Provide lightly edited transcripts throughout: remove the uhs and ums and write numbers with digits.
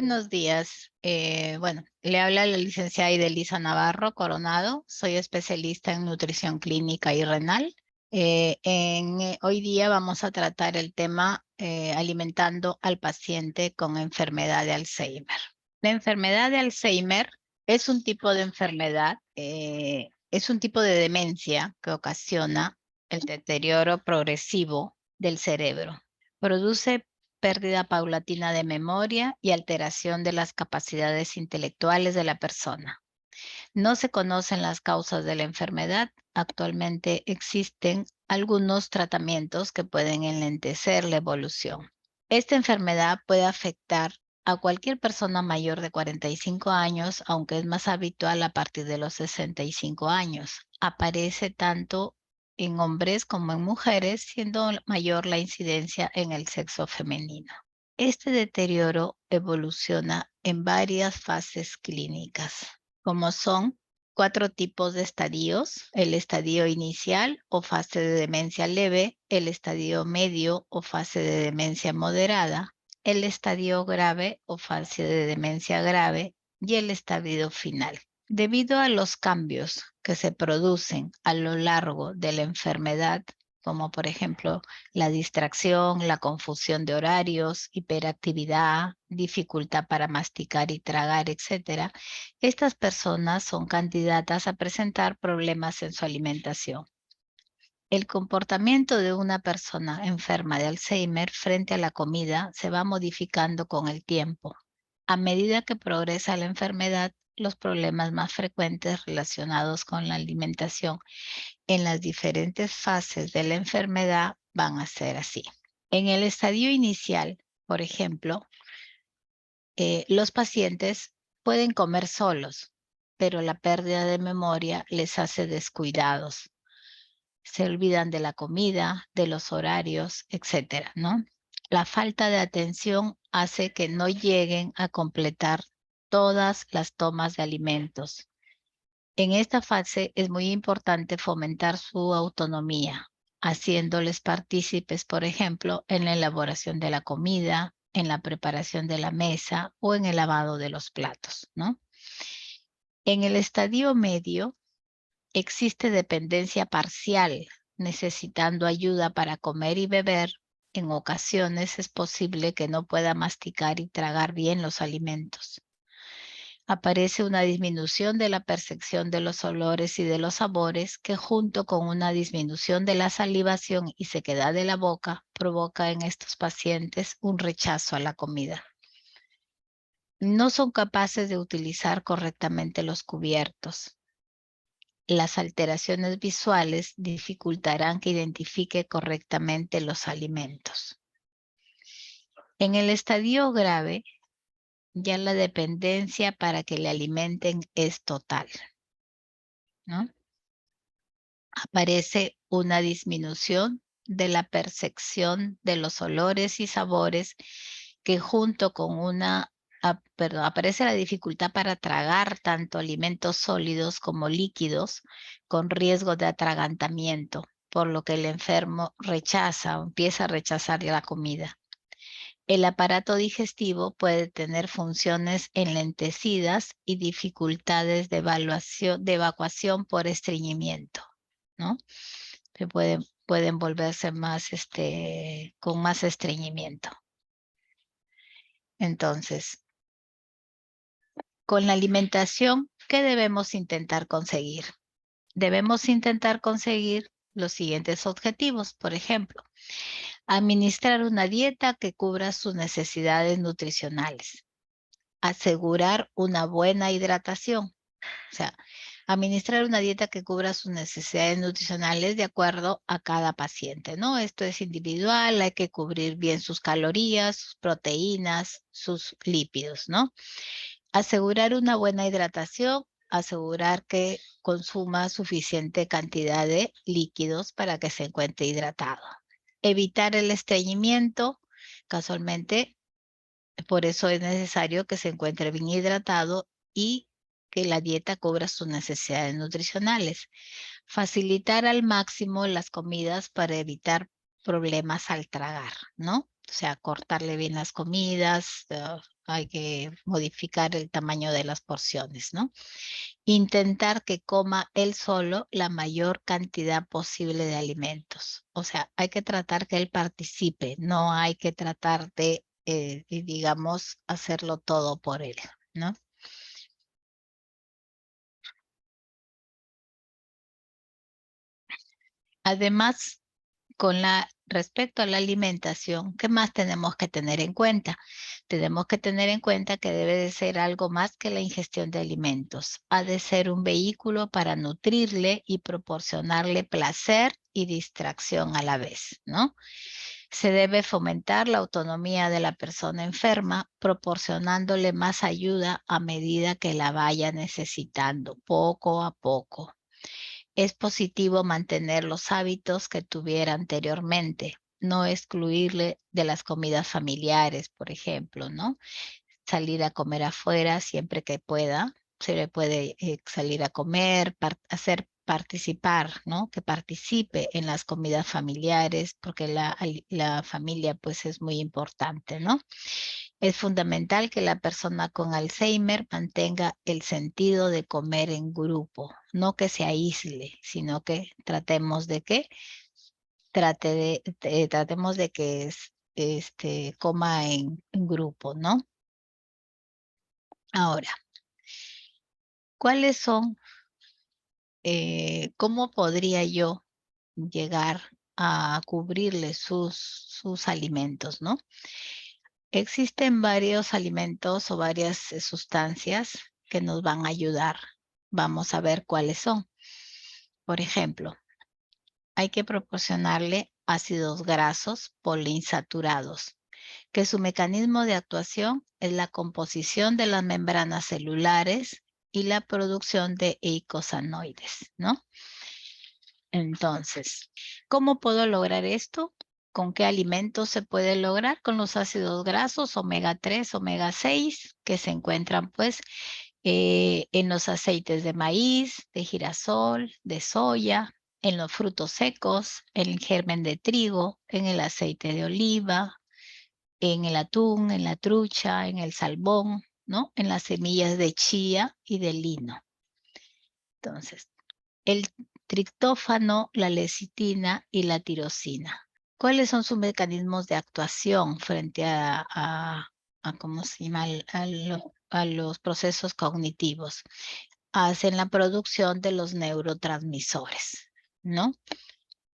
Buenos días. Bueno, le habla la licenciada Idelisa Navarro Coronado. Soy especialista en nutrición clínica y renal. Hoy día vamos a tratar el tema alimentando al paciente con enfermedad de Alzheimer. La enfermedad de Alzheimer es un tipo de enfermedad, es un tipo de demencia que ocasiona el deterioro progresivo del cerebro. Produce pérdida paulatina de memoria y alteración de las capacidades intelectuales de la persona. No se conocen las causas de la enfermedad. Actualmente existen algunos tratamientos que pueden enlentecer la evolución. Esta enfermedad puede afectar a cualquier persona mayor de 45 años, aunque es más habitual a partir de los 65 años. Aparece tanto en hombres como en mujeres, siendo mayor la incidencia en el sexo femenino. Este deterioro evoluciona en varias fases clínicas, como son 4 tipos de estadios: el estadio inicial o fase de demencia leve, el estadio medio o fase de demencia moderada, el estadio grave o fase de demencia grave y el estadio final. Debido a los cambios que se producen a lo largo de la enfermedad, como por ejemplo la distracción, la confusión de horarios, hiperactividad, dificultad para masticar y tragar, etc., estas personas son candidatas a presentar problemas en su alimentación. El comportamiento de una persona enferma de Alzheimer frente a la comida se va modificando con el tiempo. A medida que progresa la enfermedad, los problemas más frecuentes relacionados con la alimentación en las diferentes fases de la enfermedad van a ser así. En el estadio inicial, por ejemplo, los pacientes pueden comer solos, pero la pérdida de memoria les hace descuidados. Se olvidan de la comida, de los horarios, etcétera, ¿no? La falta de atención hace que no lleguen a completar todas las tomas de alimentos. En esta fase es muy importante fomentar su autonomía, haciéndoles partícipes, por ejemplo, en la elaboración de la comida, en la preparación de la mesa o en el lavado de los platos, ¿no? En el estadio medio existe dependencia parcial, necesitando ayuda para comer y beber. En ocasiones es posible que no pueda masticar y tragar bien los alimentos. Aparece una disminución de la percepción de los olores y de los sabores, que junto con una disminución de la salivación y sequedad de la boca provoca en estos pacientes un rechazo a la comida. No son capaces de utilizar correctamente los cubiertos. Las alteraciones visuales dificultarán que identifique correctamente los alimentos. En el estadio grave, ya la dependencia para que le alimenten es total, ¿no? Aparece una disminución de la percepción de los olores y sabores, que junto con aparece la dificultad para tragar tanto alimentos sólidos como líquidos, con riesgo de atragantamiento, por lo que el enfermo rechaza o empieza a rechazar la comida. El aparato digestivo puede tener funciones enlentecidas y dificultades de evacuación por estreñimiento, ¿no? Que pueden volverse más, con más estreñimiento. Entonces, con la alimentación, ¿qué debemos intentar conseguir? Debemos intentar conseguir los siguientes objetivos. Por ejemplo, administrar una dieta que cubra sus necesidades nutricionales. Asegurar una buena hidratación. O sea, administrar una dieta que cubra sus necesidades nutricionales de acuerdo a cada paciente, ¿no? Esto es individual, hay que cubrir bien sus calorías, sus proteínas, sus lípidos, ¿no? Asegurar una buena hidratación, asegurar que consuma suficiente cantidad de líquidos para que se encuentre hidratado. Evitar el estreñimiento, casualmente, por eso es necesario que se encuentre bien hidratado y que la dieta cubra sus necesidades nutricionales. Facilitar al máximo las comidas para evitar problemas al tragar, ¿no? O sea, cortarle bien las comidas, hay que modificar el tamaño de las porciones, ¿no? Intentar que coma él solo la mayor cantidad posible de alimentos. O sea, hay que tratar que él participe, no hay que tratar de, digamos, hacerlo todo por él, ¿no? Además, respecto a la alimentación, ¿qué más tenemos que tener en cuenta? Tenemos que tener en cuenta que debe de ser algo más que la ingestión de alimentos. Ha de ser un vehículo para nutrirle y proporcionarle placer y distracción a la vez, ¿no? Se debe fomentar la autonomía de la persona enferma, proporcionándole más ayuda a medida que la vaya necesitando, poco a poco. Es positivo mantener los hábitos que tuviera anteriormente, no excluirle de las comidas familiares, por ejemplo, ¿no? Salir a comer afuera siempre que pueda, se le puede salir a comer, hacer participar, ¿no? Que participe en las comidas familiares, porque la familia pues es muy importante, ¿no? Es fundamental que la persona con Alzheimer mantenga el sentido de comer en grupo, no que se aísle, sino que tratemos de que tratemos de que coma en grupo, ¿no? Ahora, ¿cuáles son, cómo podría yo llegar a cubrirle sus alimentos, ¿no? Existen varios alimentos o varias sustancias que nos van a ayudar. Vamos a ver cuáles son. Por ejemplo, hay que proporcionarle ácidos grasos poliinsaturados, que su mecanismo de actuación es la composición de las membranas celulares y la producción de eicosanoides, ¿no? Entonces, ¿cómo puedo lograr esto? ¿Con qué alimentos se puede lograr? Con los ácidos grasos omega 3, omega 6, que se encuentran pues en los aceites de maíz, de girasol, de soya, en los frutos secos, en el germen de trigo, en el aceite de oliva, en el atún, en la trucha, en el salmón, ¿no? En las semillas de chía y de lino. Entonces, el triptófano, la lecitina y la tirosina. ¿Cuáles son sus mecanismos de actuación frente a ¿cómo se llama? A los procesos cognitivos? Hacen la producción de los neurotransmisores, ¿no?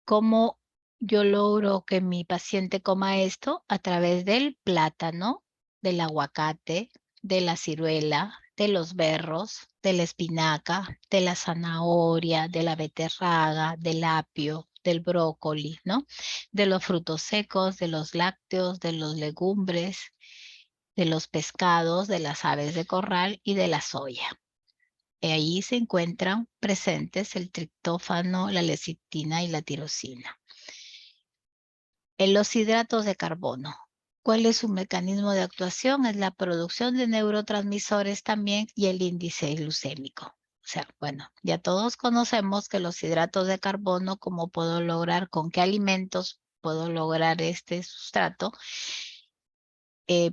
¿Cómo yo logro que mi paciente coma esto? A través del plátano, del aguacate, de la ciruela, de los berros, de la espinaca, de la zanahoria, de la beterraga, del apio, del brócoli, ¿no? De los frutos secos, de los lácteos, de los legumbres, de los pescados, de las aves de corral y de la soya. Ahí se encuentran presentes el triptófano, la lecitina y la tirosina. En los hidratos de carbono, ¿cuál es su mecanismo de actuación? Es la producción de neurotransmisores también y el índice glucémico. O sea, bueno, ya todos conocemos que los hidratos de carbono, ¿cómo puedo lograr, con qué alimentos puedo lograr este sustrato?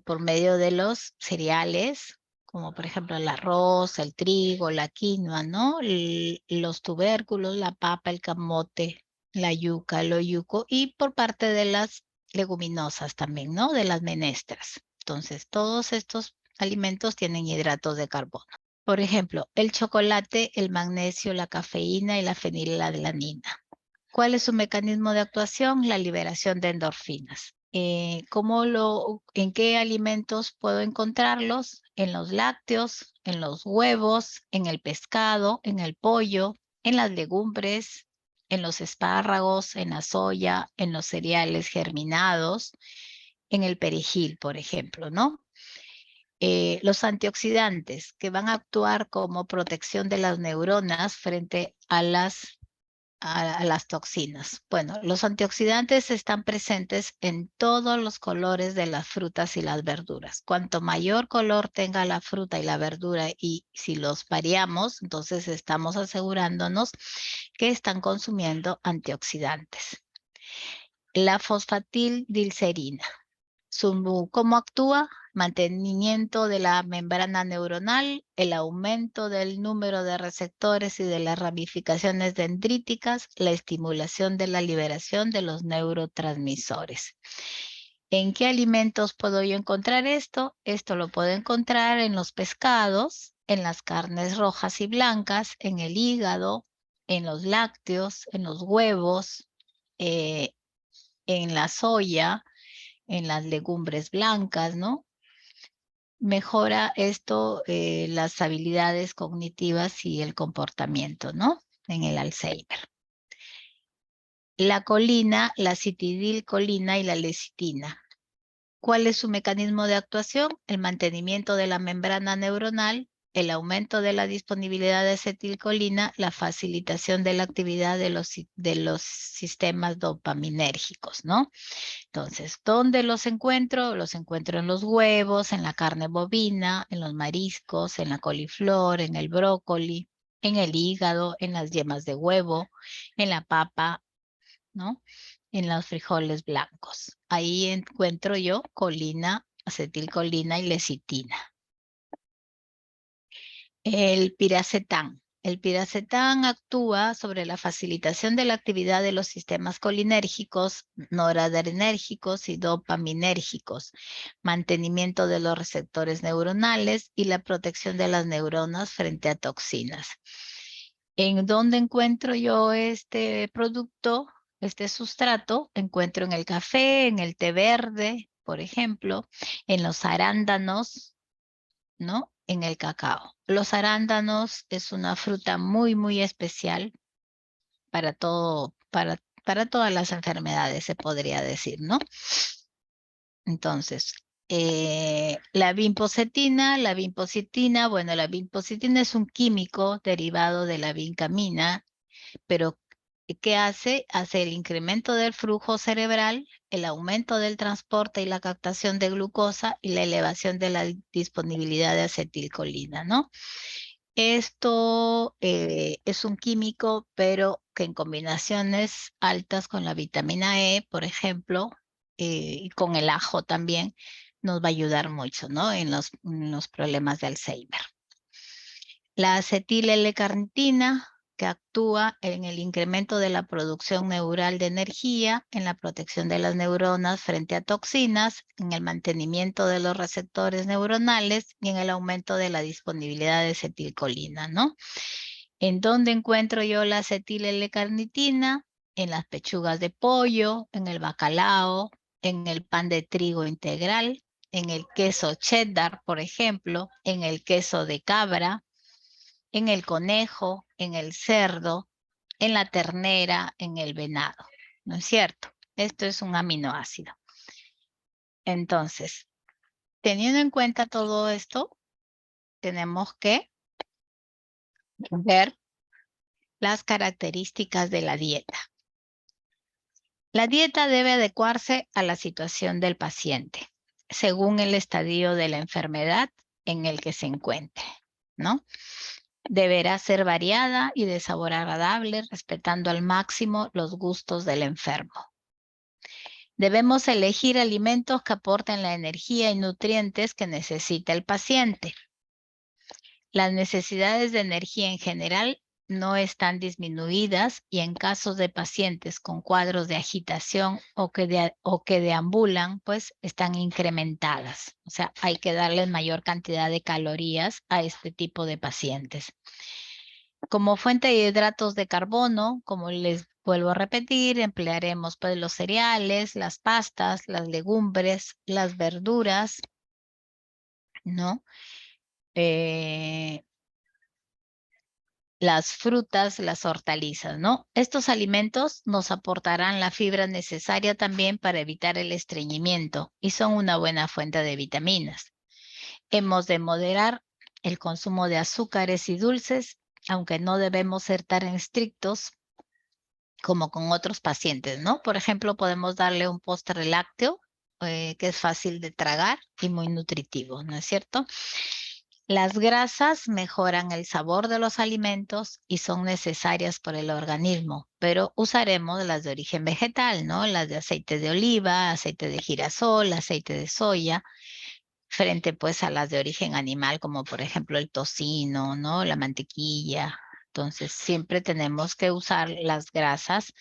Por medio de los cereales, como por ejemplo el arroz, el trigo, la quinoa, ¿no? Los tubérculos, la papa, el camote, la yuca, el oyuco, y por parte de las leguminosas también, ¿no? De las menestras. Entonces, todos estos alimentos tienen hidratos de carbono. Por ejemplo, el chocolate, el magnesio, la cafeína y la fenilalanina. ¿Cuál es su mecanismo de actuación? La liberación de endorfinas. ¿En qué alimentos puedo encontrarlos? En los lácteos, en los huevos, en el pescado, en el pollo, en las legumbres, en los espárragos, en la soya, en los cereales germinados, en el perejil, por ejemplo, ¿no? Los antioxidantes que van a actuar como protección de las neuronas frente a las toxinas. Bueno, los antioxidantes están presentes en todos los colores de las frutas y las verduras. Cuanto mayor color tenga la fruta y la verdura y si los variamos, entonces estamos asegurándonos que están consumiendo antioxidantes. La fosfatildilcerina. ¿Cómo actúa? Mantenimiento de la membrana neuronal, el aumento del número de receptores y de las ramificaciones dendríticas, la estimulación de la liberación de los neurotransmisores. ¿En qué alimentos puedo yo encontrar esto? Esto lo puedo encontrar en los pescados, en las carnes rojas y blancas, en el hígado, en los lácteos, en los huevos, en la soya, en las legumbres blancas, ¿no? Mejora esto las habilidades cognitivas y el comportamiento, ¿no? En el Alzheimer. La colina, la acetilcolina y la lecitina. ¿Cuál es su mecanismo de actuación? El mantenimiento de la membrana neuronal, el aumento de la disponibilidad de acetilcolina, la facilitación de la actividad de los sistemas dopaminérgicos, ¿no? Entonces, ¿dónde los encuentro? Los encuentro en los huevos, en la carne bovina, en los mariscos, en la coliflor, en el brócoli, en el hígado, en las yemas de huevo, en la papa, ¿no? En los frijoles blancos. Ahí encuentro yo colina, acetilcolina y lecitina. El piracetam. El piracetam actúa sobre la facilitación de la actividad de los sistemas colinérgicos, noradrenérgicos y dopaminérgicos, mantenimiento de los receptores neuronales y la protección de las neuronas frente a toxinas. ¿En dónde encuentro yo este producto, este sustrato? Encuentro en el café, en el té verde, por ejemplo, en los arándanos, ¿no? En el cacao. Los arándanos es una fruta muy, muy especial para todo, para todas las enfermedades, se podría decir, ¿no? Entonces, la vinpositina, bueno, la vinpositina es un químico derivado de la vincamina, pero ¿qué hace? Hace el incremento del flujo cerebral, el aumento del transporte y la captación de glucosa y la elevación de la disponibilidad de acetilcolina, ¿no? Esto es un químico, pero que en combinaciones altas con la vitamina E, por ejemplo, y con el ajo también, nos va a ayudar mucho, ¿no? En los problemas de Alzheimer. La acetil-L-carnitina, que actúa en el incremento de la producción neural de energía, en la protección de las neuronas frente a toxinas, en el mantenimiento de los receptores neuronales y en el aumento de la disponibilidad de acetilcolina, ¿no? ¿En dónde encuentro yo la acetil-L-carnitina? En las pechugas de pollo, en el bacalao, en el pan de trigo integral, en el queso cheddar, por ejemplo, en el queso de cabra, en el conejo, en el cerdo, en la ternera, en el venado. ¿No es cierto? Esto es un aminoácido. Entonces, teniendo en cuenta todo esto, tenemos que ver las características de la dieta. La dieta debe adecuarse a la situación del paciente, según el estadio de la enfermedad en el que se encuentre, ¿no? Deberá ser variada y de sabor agradable, respetando al máximo los gustos del enfermo. Debemos elegir alimentos que aporten la energía y nutrientes que necesita el paciente. Las necesidades de energía en general no están disminuidas y en casos de pacientes con cuadros de agitación o que deambulan, pues están incrementadas. O sea, hay que darles mayor cantidad de calorías a este tipo de pacientes. Como fuente de hidratos de carbono, como les vuelvo a repetir, emplearemos pues los cereales, las pastas, las legumbres, las verduras, ¿no? Las frutas, las hortalizas, ¿no? Estos alimentos nos aportarán la fibra necesaria también para evitar el estreñimiento y son una buena fuente de vitaminas. Hemos de moderar el consumo de azúcares y dulces, aunque no debemos ser tan estrictos como con otros pacientes, ¿no? Por ejemplo, podemos darle un postre lácteo, que es fácil de tragar y muy nutritivo, ¿no es cierto? Las grasas mejoran el sabor de los alimentos y son necesarias por el organismo, pero usaremos las de origen vegetal, ¿no? Las de aceite de oliva, aceite de girasol, aceite de soya, frente pues a las de origen animal, como por ejemplo el tocino, ¿no? La mantequilla. Entonces, siempre tenemos que usar las grasas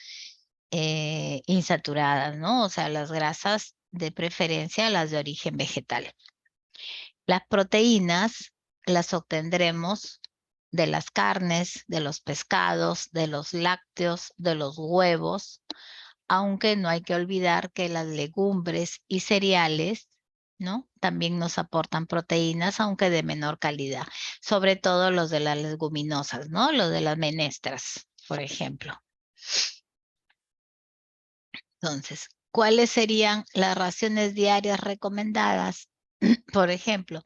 insaturadas, ¿no? O sea, las grasas de preferencia, las de origen vegetal. Las proteínas las obtendremos de las carnes, de los pescados, de los lácteos, de los huevos, aunque no hay que olvidar que las legumbres y cereales, ¿no? También nos aportan proteínas, aunque de menor calidad, sobre todo los de las leguminosas, ¿no? Los de las menestras, por ejemplo. Entonces, ¿cuáles serían las raciones diarias recomendadas? Por ejemplo,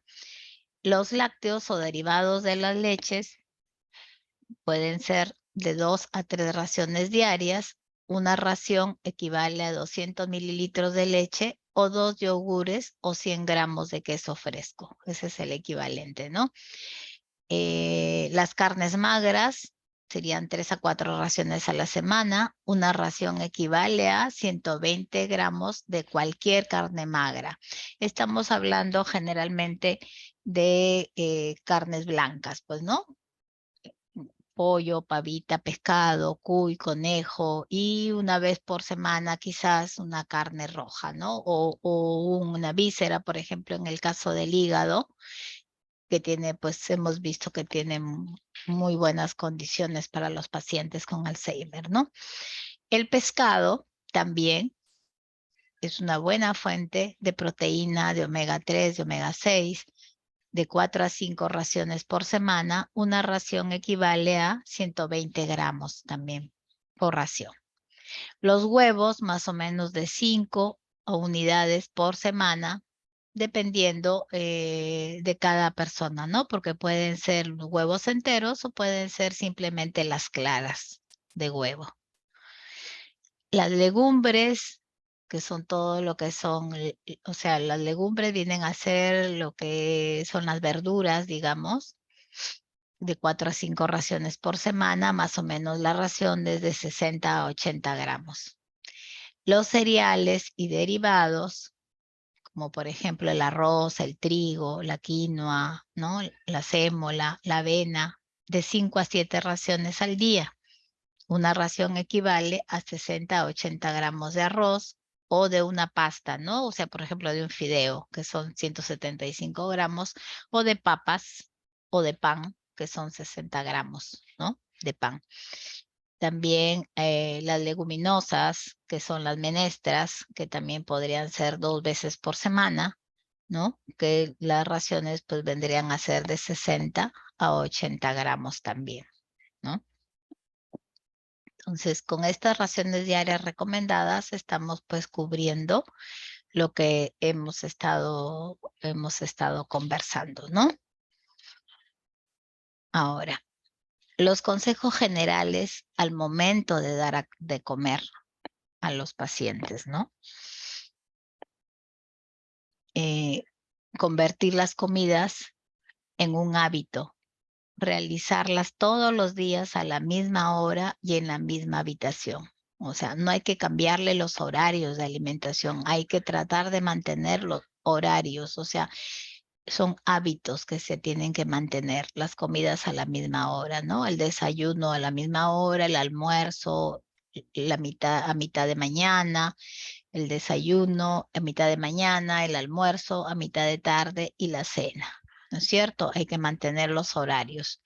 los lácteos o derivados de las leches pueden ser de 2 a 3 raciones diarias. Una ración equivale a 200 mililitros de leche o 2 yogures o 100 gramos de queso fresco. Ese es el equivalente, ¿no? Las carnes magras serían 3 a 4 raciones a la semana. Una ración equivale a 120 gramos de cualquier carne magra. Estamos hablando generalmente de carnes blancas, pues, ¿no? Pollo, pavita, pescado, cuy, conejo y una vez por semana quizás una carne roja, ¿no? O una víscera, por ejemplo, en el caso del hígado, que tiene, pues hemos visto que tiene muy buenas condiciones para los pacientes con Alzheimer, ¿no? El pescado también es una buena fuente de proteína, de omega 3, de omega 6, de 4 a 5 raciones por semana. Una ración equivale a 120 gramos también por ración. Los huevos, más o menos de 5 unidades por semana, dependiendo de cada persona, ¿no? Porque pueden ser los huevos enteros o pueden ser simplemente las claras de huevo. Las legumbres, que son todo lo que son, o sea, las legumbres vienen a ser lo que son las verduras, digamos, de 4 a 5 raciones por semana, más o menos la ración desde 60 a 80 gramos. Los cereales y derivados, como por ejemplo el arroz, el trigo, la quinoa, ¿no? La sémola, la avena, de 5 a 7 raciones al día. Una ración equivale a 60 a 80 gramos de arroz o de una pasta, ¿no? O sea, por ejemplo, de un fideo, que son 175 gramos, o de papas o de pan, que son 60 gramos, ¿no? De pan. También las leguminosas, que son las menestras, que también podrían ser 2 veces por semana, ¿no? Que las raciones pues vendrían a ser de 60 a 80 gramos también, ¿no? Entonces, con estas raciones diarias recomendadas, estamos pues cubriendo lo que hemos estado conversando, ¿no? Ahora, los consejos generales al momento de dar de comer a los pacientes, ¿no? Convertir las comidas en un hábito, realizarlas todos los días a la misma hora y en la misma habitación. O sea, no hay que cambiarle los horarios de alimentación, hay que tratar de mantener los horarios, o sea, son hábitos que se tienen que mantener, las comidas a la misma hora, ¿no? El desayuno a la misma hora, el almuerzo a mitad de mañana, el desayuno a mitad de mañana, el almuerzo a mitad de tarde y la cena, ¿no es cierto? Hay que mantener los horarios.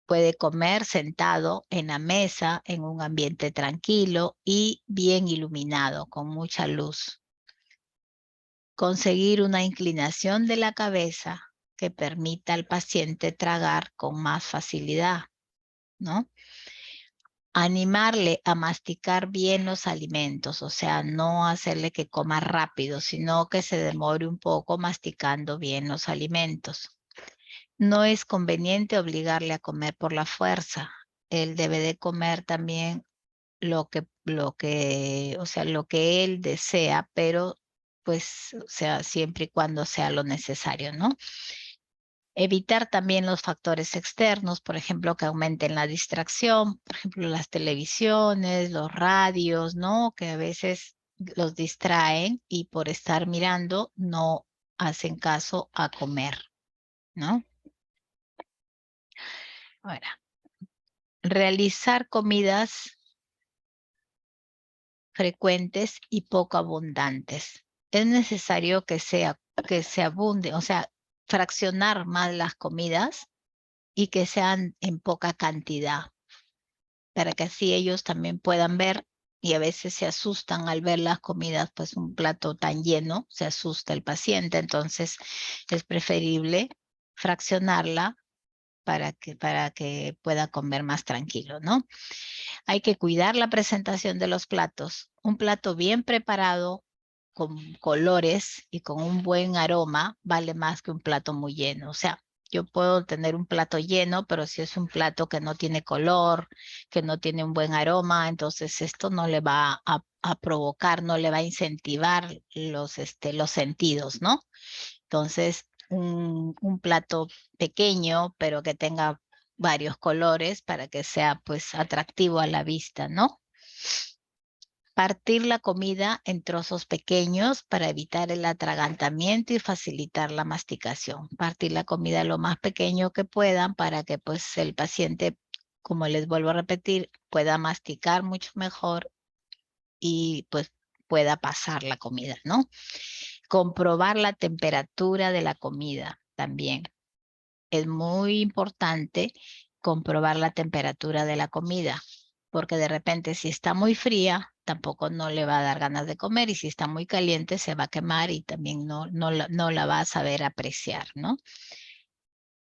Puede comer sentado en la mesa, en un ambiente tranquilo y bien iluminado, con mucha luz. Conseguir una inclinación de la cabeza que permita al paciente tragar con más facilidad, ¿no? Animarle a masticar bien los alimentos, o sea, no hacerle que coma rápido, sino que se demore un poco masticando bien los alimentos. No es conveniente obligarle a comer por la fuerza. Él debe de comer también o sea, lo que él desea, pero pues, o sea, siempre y cuando sea lo necesario, ¿no? Evitar también los factores externos, por ejemplo, que aumenten la distracción, por ejemplo, las televisiones, los radios, ¿no? Que a veces los distraen y por estar mirando no hacen caso a comer, ¿no? Ahora, realizar comidas frecuentes y poco abundantes. Es necesario que se abunde, o sea, fraccionar más las comidas y que sean en poca cantidad, para que así ellos también puedan ver y a veces se asustan al ver las comidas, pues un plato tan lleno, se asusta el paciente, entonces es preferible fraccionarla para que pueda comer más tranquilo, ¿no? Hay que cuidar la presentación de los platos. Un plato bien preparado, con colores y con un buen aroma, vale más que un plato muy lleno. O sea, yo puedo tener un plato lleno, pero si es un plato que no tiene color, que no tiene un buen aroma, entonces esto no le va a provocar, no le va a incentivar los sentidos, ¿no? Entonces, un plato pequeño, pero que tenga varios colores para que sea pues atractivo a la vista, ¿no? Partir la comida en trozos pequeños para evitar el atragantamiento y facilitar la masticación. Partir la comida lo más pequeño que puedan para que pues el paciente, como les vuelvo a repetir, pueda masticar mucho mejor y pues pueda pasar la comida, ¿no? Comprobar la temperatura de la comida también. Es muy importante comprobar la temperatura de la comida, porque de repente si está muy fría, tampoco no le va a dar ganas de comer y si está muy caliente se va a quemar y también no la va a saber apreciar, ¿no?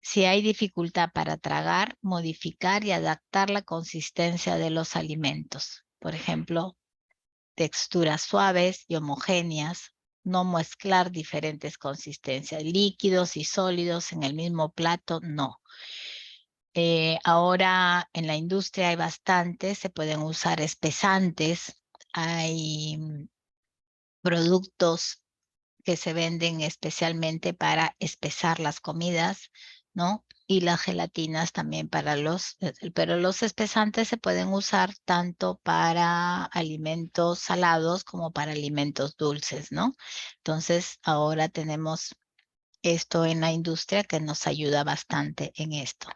Si hay dificultad para tragar, modificar y adaptar la consistencia de los alimentos. Por ejemplo, texturas suaves y homogéneas, no mezclar diferentes consistencias, líquidos y sólidos en el mismo plato, no. Ahora en la industria hay bastantes, se pueden usar espesantes, hay productos que se venden especialmente para espesar las comidas, ¿no? Y las gelatinas también para pero los espesantes se pueden usar tanto para alimentos salados como para alimentos dulces, ¿no? Entonces, ahora tenemos esto en la industria que nos ayuda bastante en esto.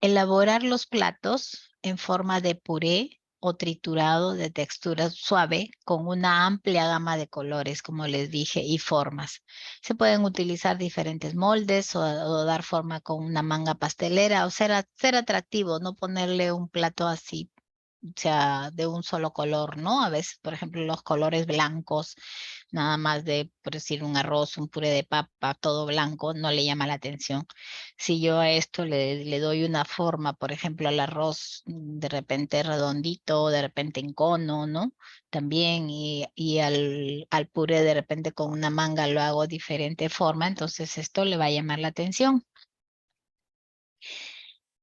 Elaborar los platos en forma de puré o triturado de textura suave con una amplia gama de colores, como les dije, y formas. Se pueden utilizar diferentes moldes o dar forma con una manga pastelera o ser atractivo, no ponerle un plato así, o sea, de un solo color, ¿no? A veces, por ejemplo, los colores blancos, nada más de, por decir, un arroz, un puré de papa, todo blanco, no le llama la atención. Si yo a esto le doy una forma, por ejemplo, al arroz de repente redondito, de repente en cono, ¿no? También, y al puré de repente con una manga lo hago diferente forma, entonces esto le va a llamar la atención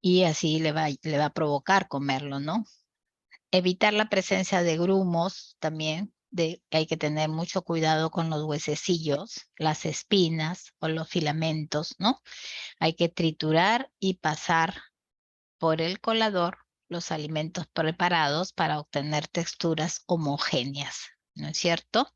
y así le va a provocar comerlo, ¿no? Evitar la presencia de grumos también, hay que tener mucho cuidado con los huesecillos, las espinas o los filamentos, ¿no? Hay que triturar y pasar por el colador los alimentos preparados para obtener texturas homogéneas, ¿no es cierto?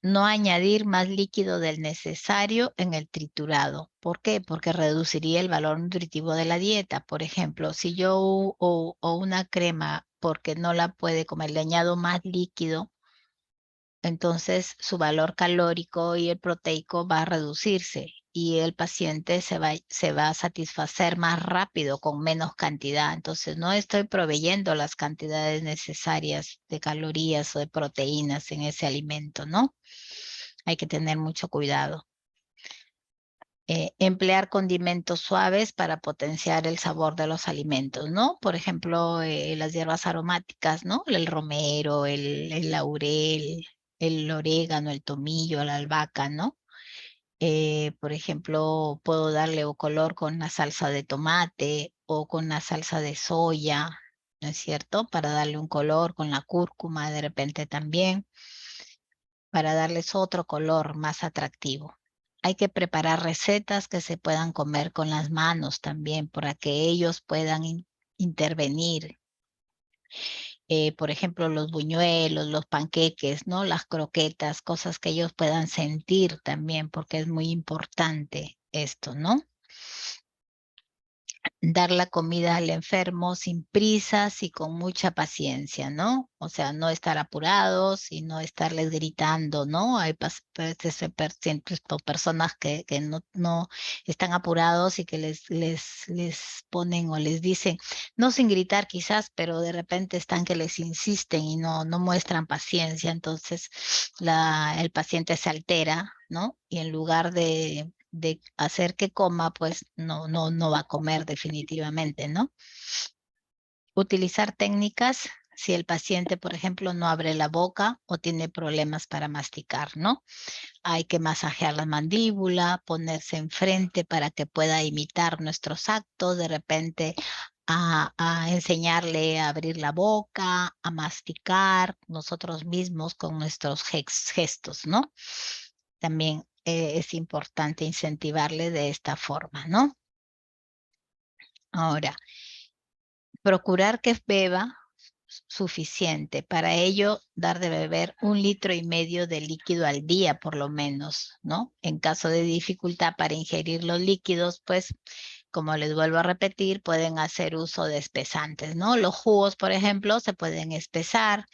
No añadir más líquido del necesario en el triturado. ¿Por qué? Porque reduciría el valor nutritivo de la dieta. Por ejemplo, si yo o una crema, porque no la puede comer, le añado más líquido, entonces su valor calórico y el proteico va a reducirse y el paciente se va a satisfacer más rápido con menos cantidad. Entonces no estoy proveyendo las cantidades necesarias de calorías o de proteínas en ese alimento, ¿no? Hay que tener mucho cuidado. Emplear condimentos suaves para potenciar el sabor de los alimentos, ¿no? Por ejemplo, las hierbas aromáticas, ¿no? El romero, el laurel, el orégano, el tomillo, la albahaca, ¿no? Por ejemplo, puedo darle o color con la salsa de tomate o con la salsa de soya, ¿no es cierto? Para darle un color con la cúrcuma de repente también. para darles otro color más atractivo. Hay que preparar recetas que se puedan comer con las manos también para que ellos puedan intervenir. Por ejemplo, los buñuelos, los panqueques, ¿no? Las croquetas, cosas que ellos puedan sentir también, porque es muy importante esto, ¿no? Dar la comida al enfermo sin prisas y con mucha paciencia, ¿no? O sea, no estar apurados y no estarles gritando, ¿no? Hay personas que no están apurados y que les ponen o les dicen, no sin gritar quizás, pero de repente están que les insisten y no muestran paciencia, entonces el paciente se altera, ¿no? Y en lugar de hacer que coma, pues no va a comer definitivamente, ¿no? Utilizar técnicas si el paciente, por ejemplo, no abre la boca o tiene problemas para masticar, ¿no? Hay que masajear la mandíbula, ponerse enfrente para que pueda imitar nuestros actos, de repente a enseñarle a abrir la boca, a masticar nosotros mismos con nuestros gestos, ¿no? También es importante incentivarle de esta forma, ¿no? Ahora, procurar que beba suficiente. Para ello, dar de beber 1,5 litros de líquido al día, por lo menos, ¿no? En caso de dificultad para ingerir los líquidos, pues, como les vuelvo a repetir, pueden hacer uso de espesantes, ¿no? Los jugos, por ejemplo, se pueden espesar.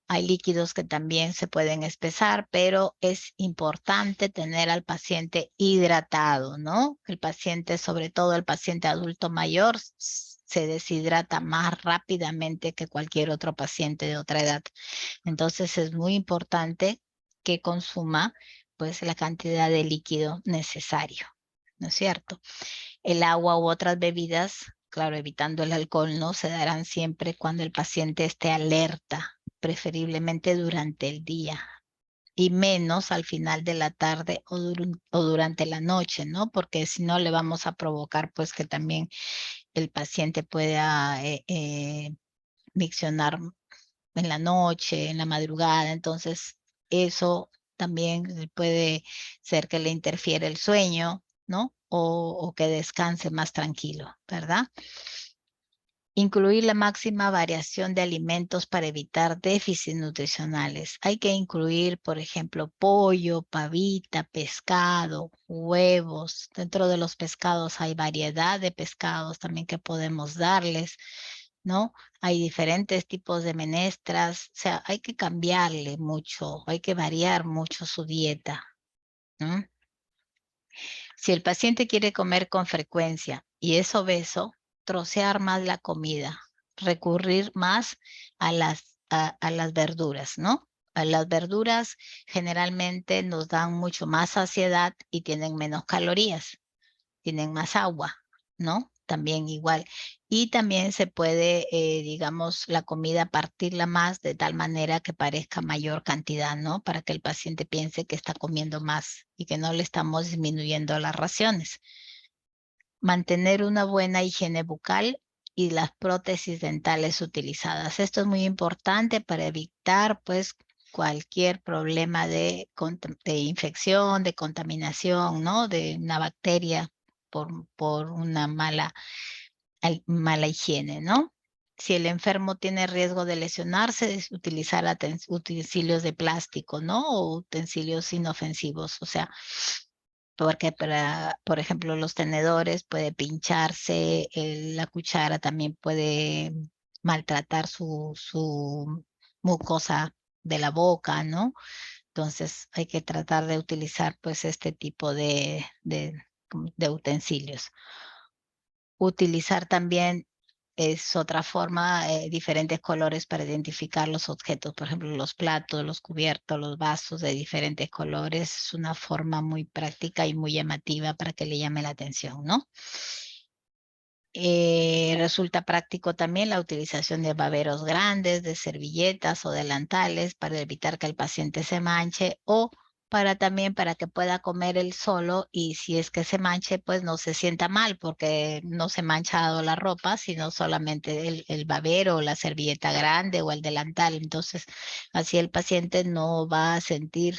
Hay líquidos que también se pueden espesar, pero es importante tener al paciente hidratado, ¿no? El paciente, sobre todo el paciente adulto mayor, se deshidrata más rápidamente que cualquier otro paciente de otra edad. Entonces es muy importante que consuma pues la cantidad de líquido necesario, ¿no es cierto? El agua u otras bebidas, claro, evitando el alcohol, ¿no? Se darán siempre cuando el paciente esté alerta, preferiblemente durante el día y menos al final de la tarde o durante la noche, ¿no? Porque si no le vamos a provocar pues que también el paciente pueda miccionar en la noche, en la madrugada, entonces eso también puede ser que le interfiere el sueño, ¿no? O que descanse más tranquilo, ¿verdad? Incluir la máxima variación de alimentos para evitar déficits nutricionales. Hay que incluir, por ejemplo, pollo, pavita, pescado, huevos. Dentro de los pescados hay variedad de pescados también que podemos darles, ¿no? Hay diferentes tipos de menestras. O sea, hay que cambiarle mucho, hay que variar mucho su dieta, ¿no? Si el paciente quiere comer con frecuencia y es obeso, trocear más la comida, recurrir más a las verduras, ¿no? A las verduras generalmente nos dan mucho más saciedad y tienen menos calorías, tienen más agua, ¿no? También igual. Y también se puede, digamos, la comida partirla más de tal manera que parezca mayor cantidad, ¿no? Para que el paciente piense que está comiendo más y que no le estamos disminuyendo las raciones. Mantener una buena higiene bucal y las prótesis dentales utilizadas. Esto es muy importante para evitar, pues, cualquier problema de infección, de contaminación, ¿no? De una bacteria por una mala higiene, ¿no? Si el enfermo tiene riesgo de lesionarse, es utilizar utensilios de plástico, ¿no? O utensilios inofensivos, o sea, porque por ejemplo, los tenedores puede pincharse, la cuchara también puede maltratar su mucosa de la boca, ¿no? Entonces hay que tratar de utilizar pues este tipo de utensilios. Utilizar también es otra forma, diferentes colores para identificar los objetos, por ejemplo, los platos, los cubiertos, los vasos de diferentes colores, es una forma muy práctica y muy llamativa para que le llame la atención, ¿no? Resulta práctico también la utilización de baberos grandes, de servilletas o delantales para evitar que el paciente se manche o para también para que pueda comer él solo y si es que se manche, pues no se sienta mal porque no se ha manchado la ropa, sino solamente el babero o la servilleta grande o el delantal. Entonces, así el paciente no va a sentir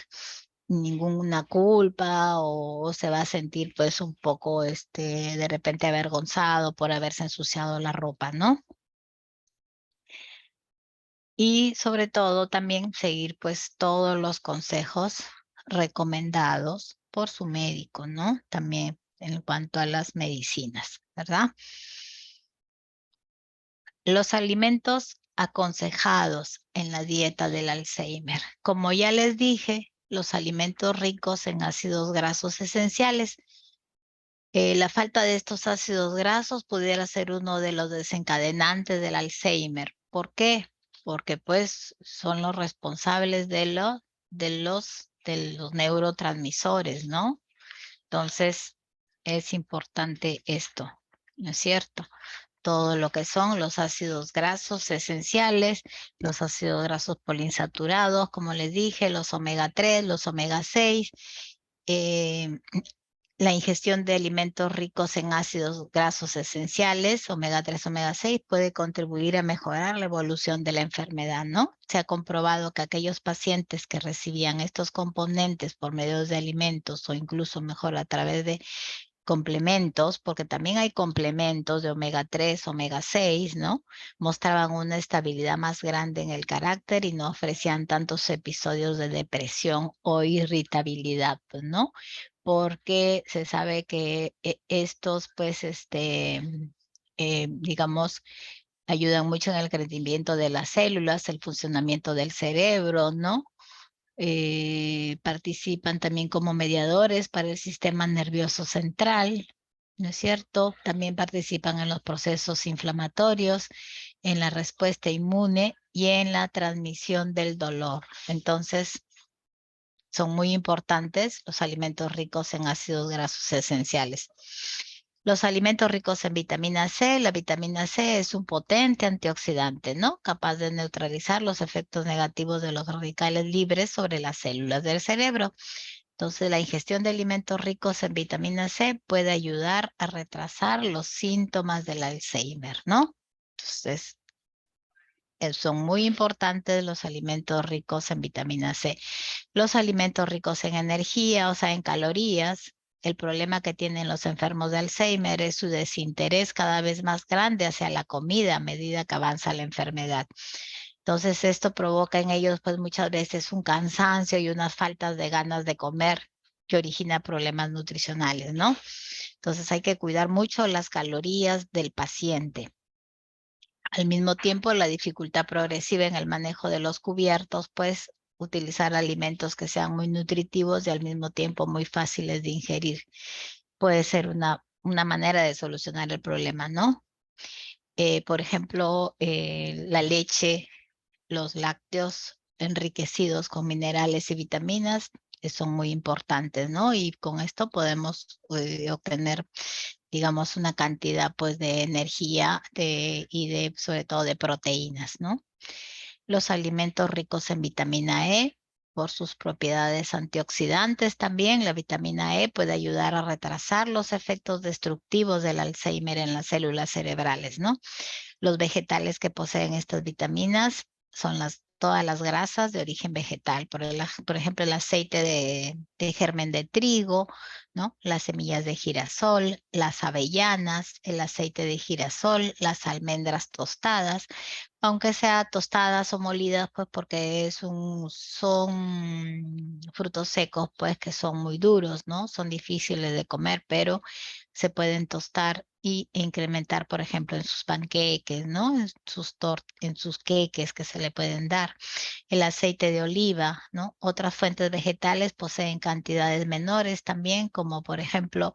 ninguna culpa o se va a sentir pues un poco de repente avergonzado por haberse ensuciado la ropa, ¿no? Y sobre todo también seguir pues todos los consejos recomendados por su médico, ¿no? También en cuanto a las medicinas, ¿verdad? Los alimentos aconsejados en la dieta del Alzheimer. Como ya les dije, los alimentos ricos en ácidos grasos esenciales. La falta de estos ácidos grasos pudiera ser uno de los desencadenantes del Alzheimer. ¿Por qué? Porque pues son los responsables de los neurotransmisores, ¿no? Entonces es importante esto, ¿no es cierto? Todo lo que son los ácidos grasos esenciales, los ácidos grasos poliinsaturados, como les dije, los omega 3, los omega 6, la ingestión de alimentos ricos en ácidos grasos esenciales, omega 3, omega 6, puede contribuir a mejorar la evolución de la enfermedad, ¿no? Se ha comprobado que aquellos pacientes que recibían estos componentes por medio de alimentos o incluso mejor a través de complementos, porque también hay complementos de omega 3, omega 6, ¿no? Mostraban una estabilidad más grande en el carácter y no ofrecían tantos episodios de depresión o irritabilidad, pues, ¿no? Porque se sabe que estos, pues, digamos, ayudan mucho en el crecimiento de las células, el funcionamiento del cerebro, ¿no? Participan también como mediadores para el sistema nervioso central, ¿no es cierto? También participan en los procesos inflamatorios, en la respuesta inmune y en la transmisión del dolor. Entonces, son muy importantes los alimentos ricos en ácidos grasos esenciales. Los alimentos ricos en vitamina C, la vitamina C es un potente antioxidante, ¿no? Capaz de neutralizar los efectos negativos de los radicales libres sobre las células del cerebro. Entonces, la ingestión de alimentos ricos en vitamina C puede ayudar a retrasar los síntomas del Alzheimer, ¿no? Entonces, son muy importantes los alimentos ricos en vitamina C. Los alimentos ricos en energía, o sea, en calorías. El problema que tienen los enfermos de Alzheimer es su desinterés cada vez más grande hacia la comida a medida que avanza la enfermedad. Entonces, esto provoca en ellos, pues, muchas veces un cansancio y unas faltas de ganas de comer que origina problemas nutricionales, ¿no? Entonces, hay que cuidar mucho las calorías del paciente. Al mismo tiempo, la dificultad progresiva en el manejo de los cubiertos, pues utilizar alimentos que sean muy nutritivos y al mismo tiempo muy fáciles de ingerir. Puede ser una manera de solucionar el problema, ¿no? Por ejemplo, la leche, los lácteos enriquecidos con minerales y vitaminas son muy importantes, ¿no? Y con esto podemos obtener, digamos, una cantidad pues de energía y sobre todo de proteínas, ¿no? Los alimentos ricos en vitamina E, por sus propiedades antioxidantes también, la vitamina E puede ayudar a retrasar los efectos destructivos del Alzheimer en las células cerebrales, ¿no? Los vegetales que poseen estas vitaminas son todas las grasas de origen vegetal, por ejemplo, el aceite de germen de trigo, ¿no? Las semillas de girasol, las avellanas, el aceite de girasol, las almendras tostadas, aunque sea tostadas o molidas, pues porque son frutos secos, pues que son muy duros, ¿no? Son difíciles de comer, pero se pueden tostar y incrementar, por ejemplo, en sus panqueques, ¿no? En sus queques que se le pueden dar. El aceite de oliva, ¿no? Otras fuentes vegetales poseen cantidades menores también, como por ejemplo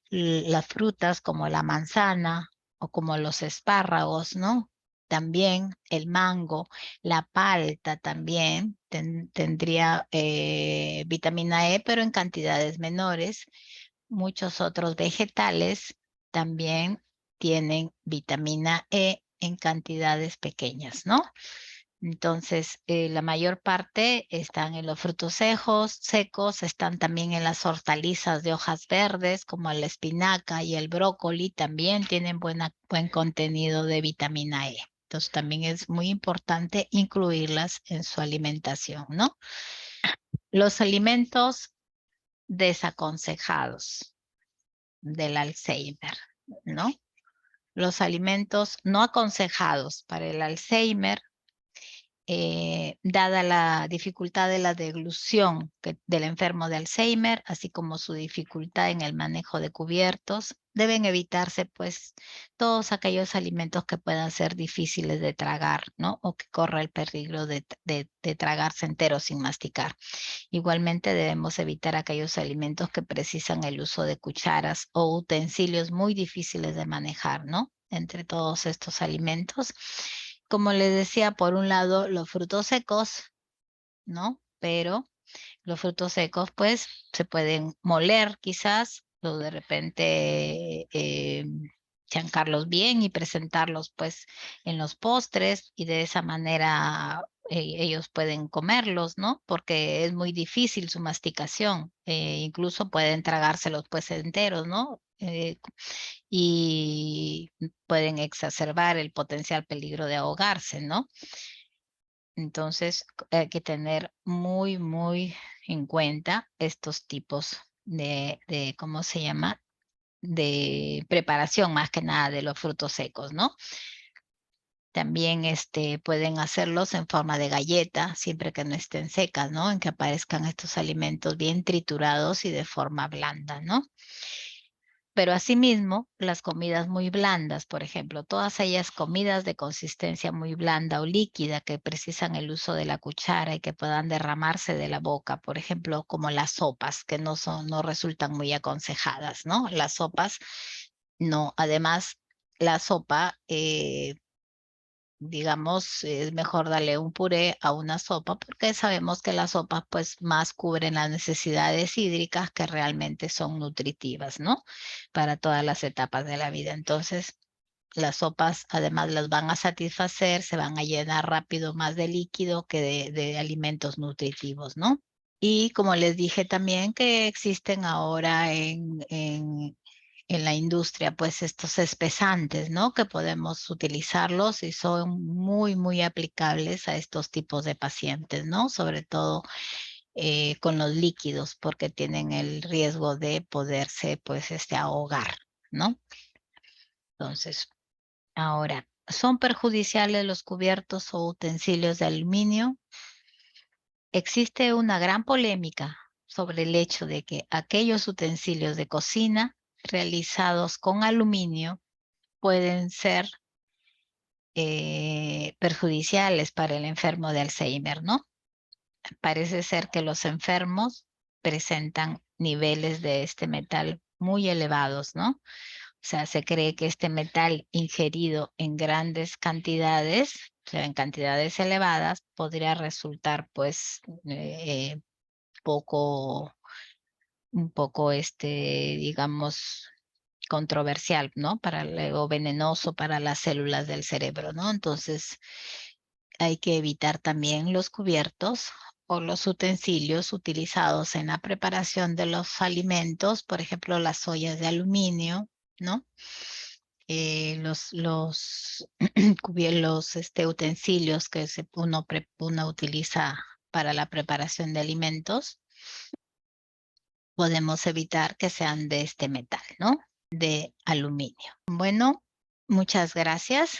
las frutas como la manzana o como los espárragos, ¿no? También el mango, la palta también tendría vitamina E, pero en cantidades menores. Muchos otros vegetales también tienen vitamina E en cantidades pequeñas, ¿no? Entonces, la mayor parte están en los frutos secos, están también en las hortalizas de hojas verdes, como la espinaca y el brócoli, también tienen buen contenido de vitamina E. Entonces, también es muy importante incluirlas en su alimentación, ¿no? Los alimentos desaconsejados del Alzheimer, ¿no? Los alimentos no aconsejados para el Alzheimer, dada la dificultad de la deglución del enfermo de Alzheimer, así como su dificultad en el manejo de cubiertos, deben evitarse pues todos aquellos alimentos que puedan ser difíciles de tragar, ¿no? O que corra el peligro de tragarse enteros sin masticar. Igualmente debemos evitar aquellos alimentos que precisan el uso de cucharas o utensilios muy difíciles de manejar, ¿no? Entre todos estos alimentos. Como les decía, por un lado, los frutos secos, ¿no? Pero los frutos secos, pues, se pueden moler quizás, o de repente chancarlos bien y presentarlos, pues, en los postres, y de esa manera ellos pueden comerlos, ¿no? Porque es muy difícil su masticación. Incluso pueden tragárselos, pues, enteros, ¿no? Y pueden exacerbar el potencial peligro de ahogarse, ¿no? Entonces hay que tener muy en cuenta estos tipos ¿cómo se llama? De preparación, más que nada de los frutos secos, ¿no? También pueden hacerlos en forma de galleta, siempre que no estén secas, ¿no? En que aparezcan estos alimentos bien triturados y de forma blanda, ¿no? Pero asimismo, las comidas muy blandas, por ejemplo, todas ellas comidas de consistencia muy blanda o líquida que precisan el uso de la cuchara y que puedan derramarse de la boca, por ejemplo, como las sopas, que no resultan muy aconsejadas, ¿no? Las sopas, no. Además, la sopa, digamos, es mejor darle un puré a una sopa porque sabemos que las sopas pues más cubren las necesidades hídricas que realmente son nutritivas, ¿no? Para todas las etapas de la vida. Entonces, las sopas además las van a satisfacer, se van a llenar rápido más de líquido que de alimentos nutritivos, ¿no? Y como les dije también que existen ahora en la industria, pues estos espesantes, ¿no? Que podemos utilizarlos y son muy aplicables a estos tipos de pacientes, ¿no? Sobre todo con los líquidos, porque tienen el riesgo de poderse, pues, ahogar, ¿no? Entonces, ahora, ¿son perjudiciales los cubiertos o utensilios de aluminio? Existe una gran polémica sobre el hecho de que aquellos utensilios de cocina realizados con aluminio pueden ser perjudiciales para el enfermo de Alzheimer, ¿no? Parece ser que los enfermos presentan niveles de este metal muy elevados, ¿no? O sea, se cree que este metal ingerido en grandes cantidades, o sea, en cantidades elevadas, podría resultar, pues, poco, un poco, digamos, controversial, ¿no? O venenoso para las células del cerebro, ¿no? Entonces, hay que evitar también los cubiertos o los utensilios utilizados en la preparación de los alimentos, por ejemplo, las ollas de aluminio, ¿no? Los utensilios que uno utiliza para la preparación de alimentos, podemos evitar que sean de este metal, ¿no? De aluminio. Bueno, muchas gracias.